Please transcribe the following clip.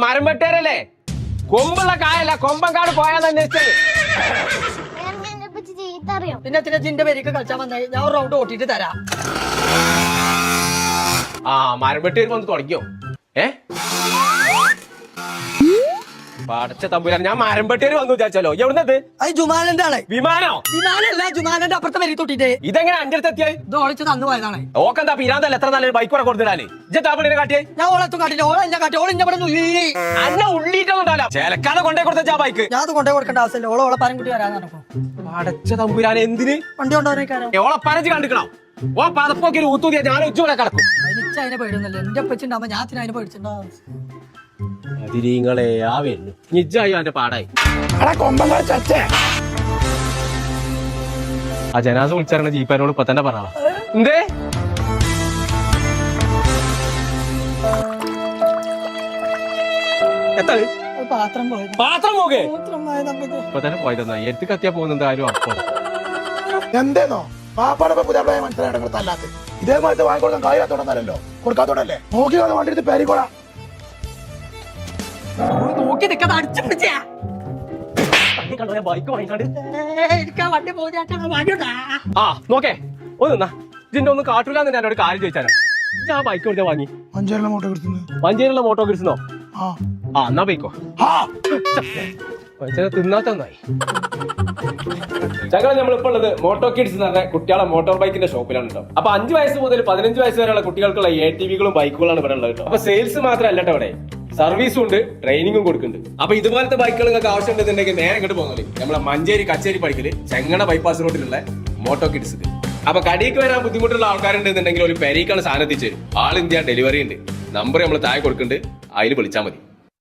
മരം വെട്ടേരല്ലേ? കൊമ്പുള്ള കായല്ല, കൊമ്പങ്കാട് പോയാന്ന് അന്വേഷിച്ചത്. പിന്നെ ജിന്റെ പേരേക്ക് കളിച്ചാൽ വന്നായി ഞാൻ ഒരു റൗണ്ട് ഓട്ടിട്ട് തരാം. മരം വെട്ടേര് വന്ന് തുടങ്ങിയോ? പടച്ച തമ്പുരാൻ, ഞാൻ മരം വെട്ടേര് വന്നു വിചാരിച്ചാലോ. എവിടുന്നത്? അത് ജുമാനന്റെ ആളെ. വിമാനോ? വിമാനല്ല, ജുമാനന്റെ അപ്പുറത്തെ പേര് തൊട്ടിട്ട്. ഇതെങ്ങനെ അന്റെ അടുത്ത് എത്തിയായി? ഇത് ഓളിച്ച് തന്നു പോയതാണ്. ഓക്കെന്താ പിരാന്തല്ല, എത്ര നല്ലൊരു ബൈക്ക് കൂടെ കൊടുത്തിടാനേ. ഇജ്ജാപ്പിനെ കാട്ടിയേ? ഞാൻ ഓളത്തും കാട്ടില്ല, ഓളെ എന്നെ കാട്ടി. ഓളെ ഇവിടെ അന്ന ഉള്ളിട്ടൊന്നുണ്ടാവില്ല. ചേലക്കാതെ കൊണ്ടേ കൊടുത്ത ബൈക്ക് ഞാൻ അത് കൊണ്ടേ കൊടുക്കേണ്ട ആവശ്യമില്ല. ഓളെ പരം കുട്ടി വരാൻ നടക്കും. പടച്ച തമ്പുരാൻ, എന്തിന് വണ്ടി കൊണ്ടുവരേക്കാരോ? ഓളെ പരച്ച് കണ്ടിക്കണോ? ഓ പതപ്പൊക്കെ ഊത്തൂതിയാ ഞാൻ ഉച്ചൂടെ കിടക്കും. അതിന് അതിനെ പേടുന്നില്ല. എന്റെ അപ്പച്ചുണ്ടാവുമ്പോ ഞാൻ അതിനെ പേടിച്ചിട്ടുണ്ടാവും. അതിരിങ്ങളെ ആ വരുന്നു നിജായോ എന്റെ പാടായി. ആ ജനാസ വിളിച്ചാരണ ജീപ്പാനോട് ഇപ്പൊ തന്നെ പറഞ്ഞ എന്തേ പാത്രം പോയത്. പാത്രം പോകെ നമുക്ക് ഇപ്പൊ തന്നെ പോയതെന്നാ എടുത്ത് കത്തിയാ പോകുന്നത് ആരും അപ്പം എന്തേന്നോ പാപ്പാടെ പുതിയ മനസ്സിലായിട്ട് ഇതേമാതിരി വാങ്ങിക്കൊടുക്കാൻ കാര്യത്തോടല്ലോ കൊടുക്കാത്തോടല്ലേ നോക്കി വണ്ടി എടുത്ത് പേരിക്കോളാം. നോക്കി നിൽക്കാതെ അടിച്ചു പിടിച്ചാ ബൈക്ക് വാങ്ങിക്കാണ്ട് വണ്ടി പോകുന്ന. ആ നോക്കേ ഒന്നാ ഇതിന്റെ ഒന്നും കാട്ടൂലെന്ന് എന്നോട് കാര്യം ചോദിച്ചാലോ. ഞാൻ ബൈക്ക് കൊടുത്താ വാങ്ങി വഞ്ചേരിയുള്ള മോട്ടോ കിഡ്സിനോ? എന്നാ പോയിക്കോ. തിന്നാത്തന്നായി. ഞങ്ങൾ നമ്മളിപ്പോ ഉള്ളത് മോട്ടോ കിഡ്സ് എന്ന് പറഞ്ഞ കുട്ടികളെ മോട്ടോർ ബൈക്കിന്റെ ഷോപ്പിലാണ് കേട്ടോ. അപ്പൊ 5 വയസ്സ് മുതൽ 15 വയസ്സ് വരെയുള്ള കുട്ടികൾക്കുള്ള ATVകളും ബൈക്കുകളാണ് ഇവിടെ ഉള്ളത് കേട്ടോ. അപ്പൊ സെയിൽസ് മാത്രമല്ല കേട്ടോ, ഇവിടെ സർവീസും ഉണ്ട്, ട്രെയിനിങ്ങും കൊടുക്കുന്നുണ്ട്. അപ്പൊ ഇതുപോലത്തെ ബൈക്കുകൾ നിങ്ങൾക്ക് ആവശ്യമുണ്ടെന്നുണ്ടെങ്കിൽ നേരെ ഇങ്ങോട്ട് പോകുന്നത് നമ്മളെ മഞ്ചേരി കച്ചേരി പഠിക്കല് ചെങ്ങണ ബൈപ്പാസ് റോഡിലുള്ള മോട്ടോ കിഡ്സ്. അപ്പൊ കടിക്ക് വരാൻ ബുദ്ധിമുട്ടുള്ള ആൾക്കാരുണ്ടെന്നുണ്ടെങ്കിൽ ഒരു പെരീക്കാണ് സാധനം എത്തിച്ചു തരും. ആൾ ഇന്ത്യ ഡെലിവറി ഉണ്ട്. നമ്പർ നമ്മൾ താഴെ കൊടുക്കുന്നുണ്ട്, അതിൽ വിളിച്ചാൽ മതി.